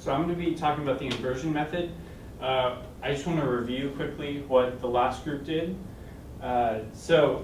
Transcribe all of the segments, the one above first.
So I'm going to be talking about the inversion method. I just want to review quickly what the last group did. So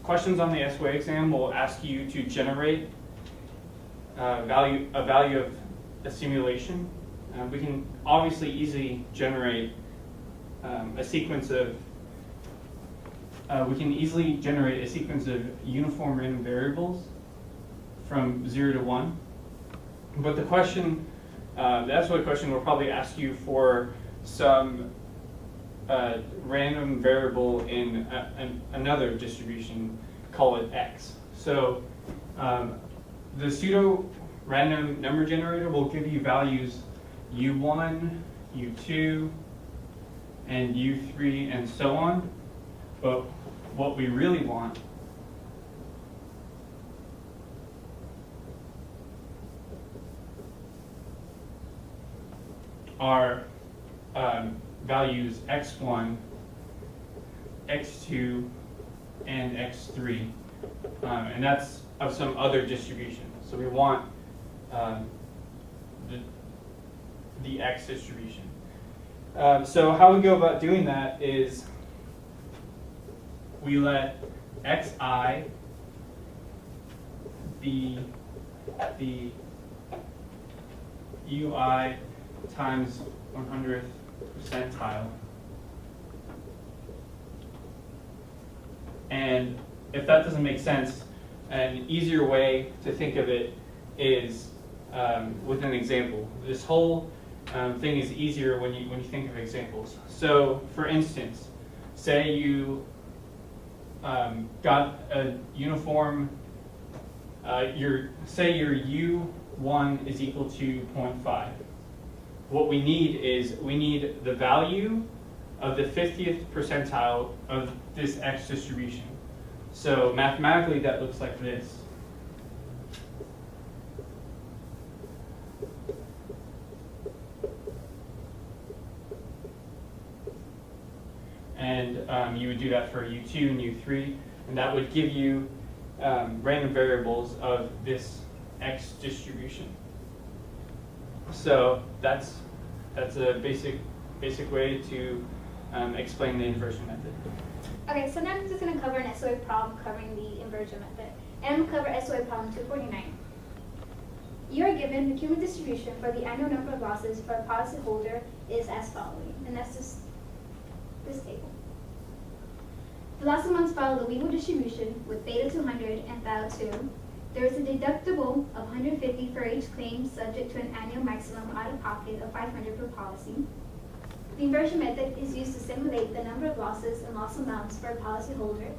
questions on the SOA exam will ask you to generate a value of a simulation. We can obviously easily generate a sequence of uniform random variables from 0 to 1. But the question, the SOA question will probably ask you for some random variable in another distribution, call it x. So the pseudo random number generator will give you values u1, u2, and u3, and so on. But what we really want are values x1, x2, and x3. And that's of some other distribution. So we want the x distribution. So how we go about doing that is we let xi be the ui times 100th percentile. And if that doesn't make sense, an easier way to think of it is with an example. This whole thing is easier when you think of examples. So, for instance, say you got a uniform. Say your u1 is equal to 0.5. What we need the value of the 50th percentile of this x distribution. So mathematically, that looks like this. And you would do that for u2 and u3, and that would give you random variables of this x distribution. So that's a basic way to explain the inversion method. Okay, so now I'm just going to cover an SOA problem covering the inversion method. And I'm going to cover SOA problem 249. You are given the cumulative distribution for the annual number of losses for a policyholder is as following, and that's just this table. The loss amounts follow the Weibull distribution with beta 200 and theta 2. There is a deductible of 150 for each claim subject to an annual maximum out-of-pocket of 500 per policy. The inversion method is used to simulate the number of losses and loss amounts for a policyholder.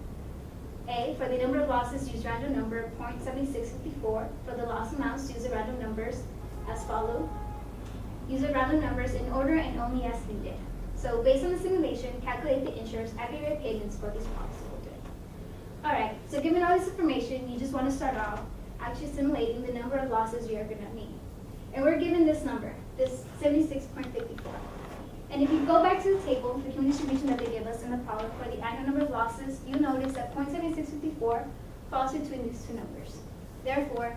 A, for the number of losses, use random number 0.7654. For the loss amounts, use the random numbers as follows. Use the random numbers in order and only as needed. So based on the simulation, calculate the insurer's aggregate payments for these policyholders. Alright, so given all this information, you just want to start off actually simulating the number of losses you're going to need. And we're given this number, this 76.54. And if you go back to the table, the cumulative distribution that they give us in the problem for the annual number of losses, you notice that 0.7654 falls between these two numbers. Therefore,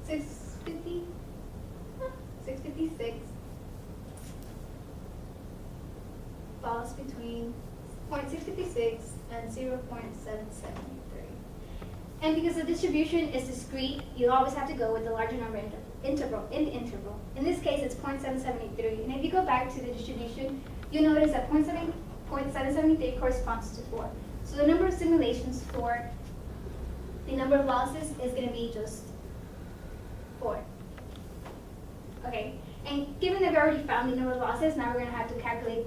656 falls between 0.656 and 0.773. And because the distribution is discrete, you always have to go with the larger number interval. In this case, it's 0.773. And if you go back to the distribution, you notice that 0.773 corresponds to 4. So the number of simulations for the number of losses is going to be just 4. Okay, and given that we already found the number of losses, now we're going to have to calculate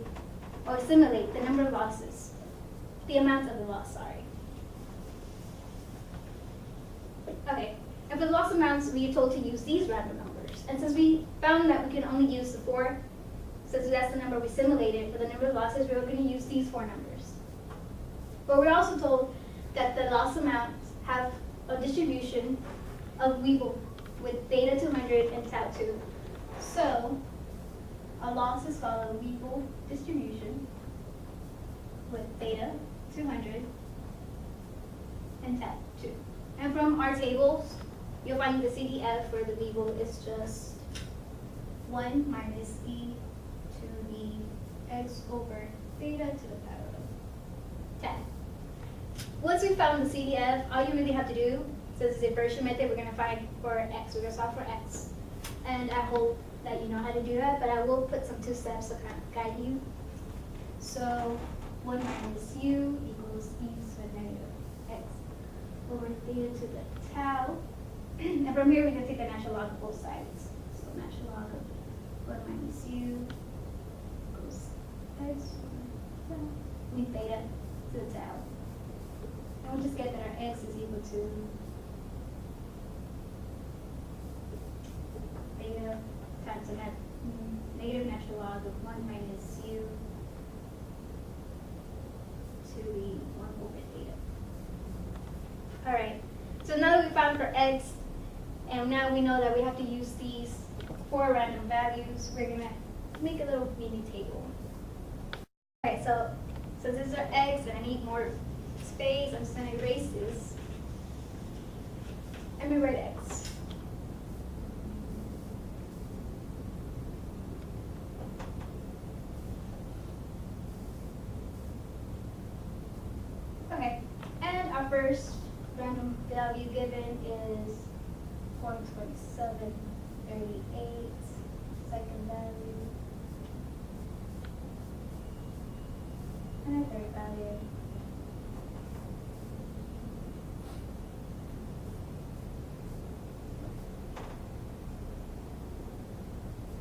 or simulate the number of losses, the amount of the loss, sorry. Okay, and for the loss amounts, we are told to use these random numbers. And since we found that we can only use the 4, since that's the number we simulated for the number of losses, we're going to use these 4 numbers. But we're also told that the loss amounts have a distribution of Weibull with beta 200 and tau 2. So, our losses follow Weibull distribution with beta 200 and tau 2. And from our tables, you'll find the CDF for the legal is just 1 minus e to the x over theta to the power of 10. Once you found the CDF, all you really have to do, since it's inversion method, we're going to find for x, we're going to solve for x. And I hope that you know how to do that, but I will put some 2 steps to kind of guide you. So 1 minus u equals e to the negative x over theta to the tau. And from here, we're going to take the natural log of both sides. So natural log of 1 minus u equals x with theta to the tau. And we'll just get that our x is equal to theta times the negative natural log of 1 minus u to the 1 over theta. All right, so now that we found for x, and now we know that we have to use these 4 random values, we're gonna make a little mini table. All right, so since this is our x and I need more space, I'm just gonna erase this and rewrite x. Okay, and our first random value given is 427, 38, second value, and a third value.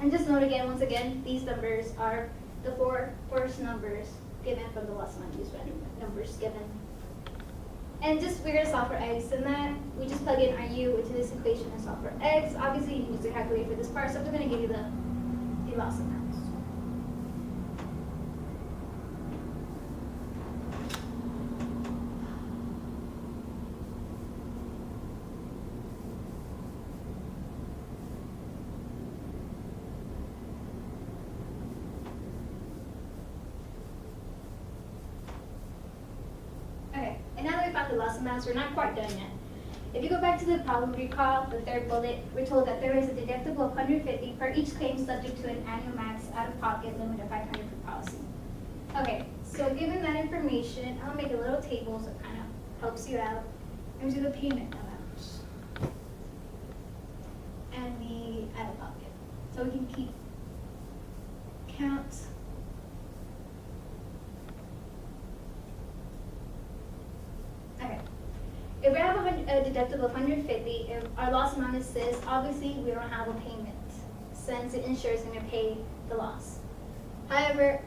And just note again, once again, these numbers are the 4 first numbers given from the last one, these random numbers given. And just, we're going to solve for x, and that we just plug in our u into this equation and solve for x. Obviously, you can use a calculator for this part, so I'm just going to give you the loss amounts. And now that we found the loss amounts, we're not quite done yet. If you go back to the problem, recall the third bullet, we're told that there is a deductible of $150 per each claim subject to an annual max out-of-pocket limit of $500 per policy. Okay, so given that information, I'll make a little table so it kind of helps you out. And do the payment amounts and the out-of-pocket. So we can keep count. Okay. If we have a deductible of $150, if our loss amount is this, obviously we don't have a payment since the insurer is going to pay the loss. However,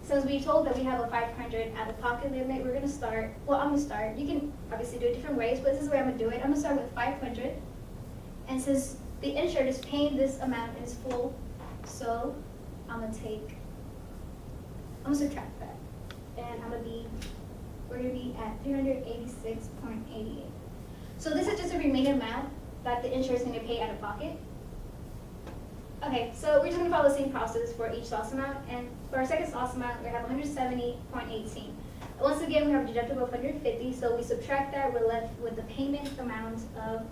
since we told that we have a $500 out-of-pocket limit, we're going to start. Well, I'm going to start. You can obviously do it different ways, but this is the way I'm going to do it. I'm going to start with $500, and since the insured is paying this amount in full, so I'm going to subtract that, and we're going to be at 386.88. So this is just a remaining amount that the insurer is going to pay out of pocket. Okay, so we're just going to follow the same process for each loss amount, and for our second loss amount, we have 170.18. Once again, we have a deductible of 150, so we subtract that, we're left with the payment amount of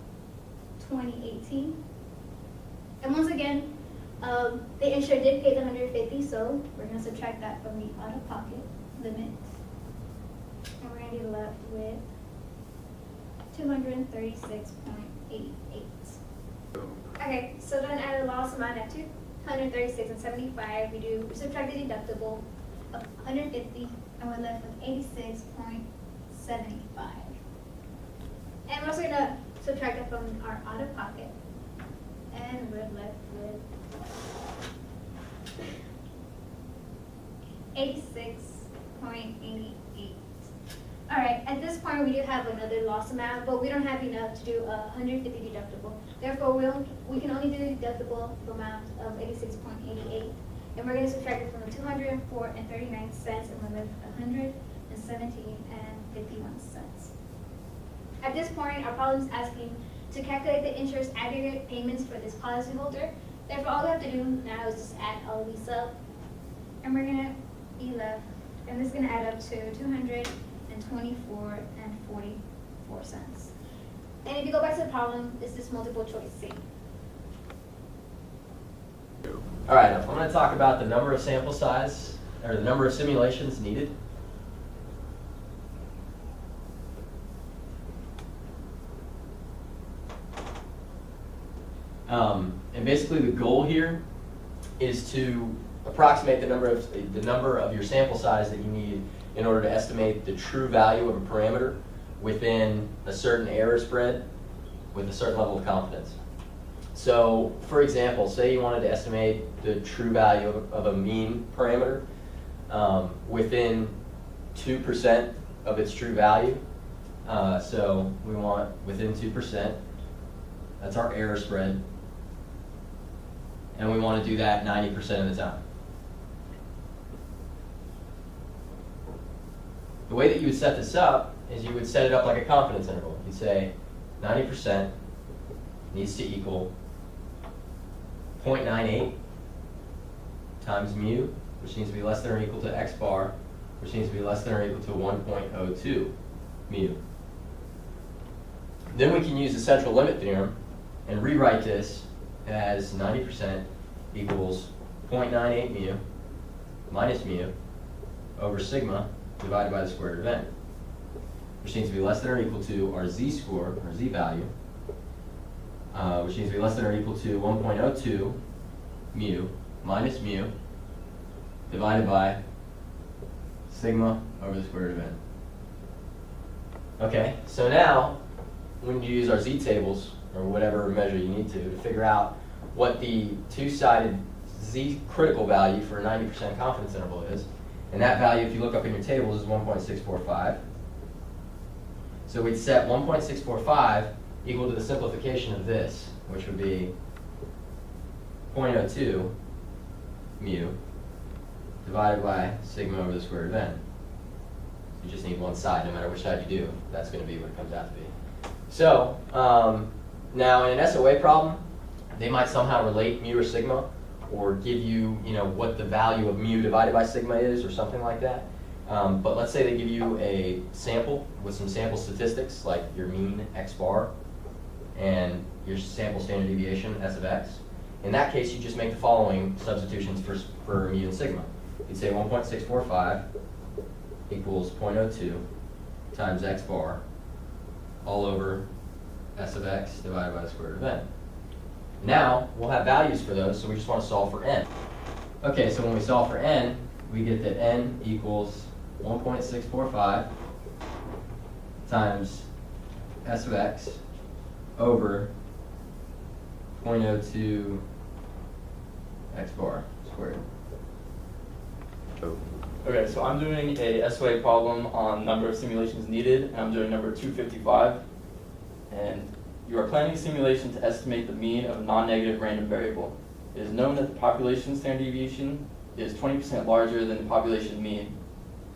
2018. And once again, the insurer did pay the 150, so we're going to subtract that from the out-of-pocket limit. And we're going to be left with 236.88. Okay, so then at a loss amount at 236.75, we subtract the deductible of 150, and we're left with 86.75. And we're also going to subtract it from our out-of-pocket, and we're left with 86.88. All right, at this point we do have another loss amount, but we don't have enough to do a 150 deductible. Therefore, we can only do the deductible amount of 86.88, and we're going to subtract it from the 204.39, and we're left with 117.51. At this point, our problem is asking to calculate the insurance aggregate payments for this policyholder. Therefore, all we have to do now is just add all of these up, and we're going to be left, and this is going to add up to 224.44. And if you go back to the problem, it's just multiple choice, same. All right, I'm going to talk about the number of sample size, or the number of simulations needed. And basically the goal here is to approximate the number of your sample size that you need in order to estimate the true value of a parameter within a certain error spread with a certain level of confidence. So, for example, say you wanted to estimate the true value of a mean parameter within 2% of its true value. So we want within 2%. That's our error spread. And we want to do that 90% of the time. The way that you would set this up is you would set it up like a confidence interval. You'd say 90% needs to equal 0.98 times mu, which needs to be less than or equal to x bar, which needs to be less than or equal to 1.02 mu. Then we can use the central limit theorem and rewrite this as 90% equals 0.98 mu minus mu over sigma divided by the square root of n, which needs to be less than or equal to our z-score, or z-value, which needs to be less than or equal to 1.02 mu minus mu divided by sigma over the square root of n. Okay, so now when you use our z-tables, or whatever measure you need to figure out what the two-sided z critical value for a 90% confidence interval is, and that value, if you look up in your tables, is 1.645. So we'd set 1.645 equal to the simplification of this, which would be 0.02 mu divided by sigma over the square root of n. You just need one side, no matter which side you do. That's going to be what it comes out to be. So now in an SOA problem, they might somehow relate mu or sigma, or give you, what the value of mu divided by sigma is, or something like that. But let's say they give you a sample with some sample statistics, like your mean x bar and your sample standard deviation s of x. In that case, you just make the following substitutions for mu and sigma. You'd say 1.645 equals 0.02 times x bar all over s of x divided by the square root of n. Now, we'll have values for those, so we just want to solve for n. Okay, so when we solve for n, we get that n equals 1.645 times s of x over 0.02 x bar squared. Okay, so I'm doing a SOA problem on number of simulations needed, and I'm doing number 255. And you are planning a simulation to estimate the mean of a non-negative random variable. It is known that the population standard deviation is 20% larger than the population mean.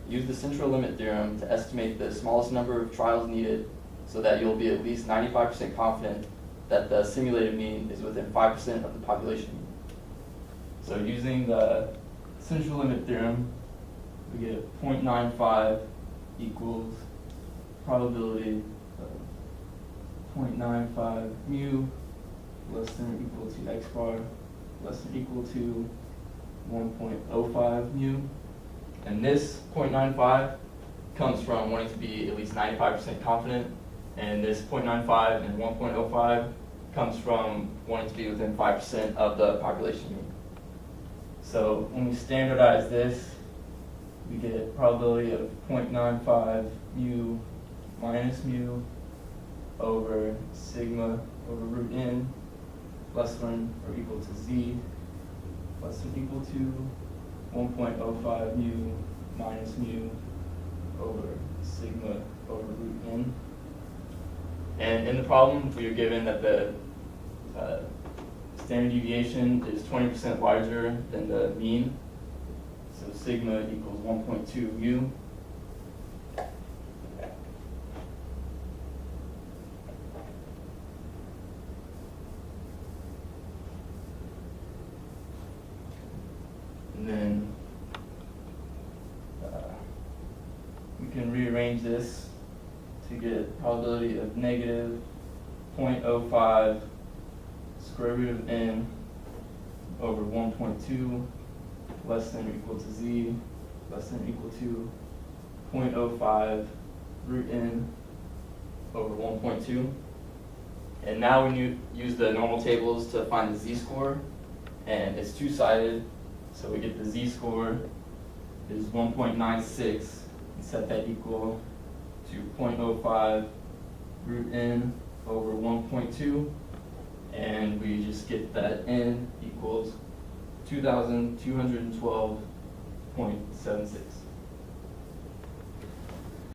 Use the central limit theorem to estimate the smallest number of trials needed so that you'll be at least 95% confident that the simulated mean is within 5% of the population mean. So using the central limit theorem, we get 0.95 equals probability of 0.95 mu less than or equal to x bar less than or equal to 1.05 mu. And this 0.95 comes from wanting to be at least 95% confident, and this 0.95 and 1.05 comes from wanting to be within 5% of the population mean. So when we standardize this, we get probability of 0.95 mu minus mu over sigma over root n less than or equal to z less than or equal to 1.05 mu minus mu over sigma over root n. And in the problem, we are given that the standard deviation is 20% larger than the mean. So sigma equals 1.2 mu. And then we can rearrange this to get probability of negative 0.05 square root of n over 1.2 less than or equal to z less than or equal to 0.05 root n over 1.2. And now we use the normal tables to find the z-score, and it's two-sided, so we get the z-score is 1.96, and set that equal to 0.05 root n over 1.2, and we just get that n equals 2,212.76.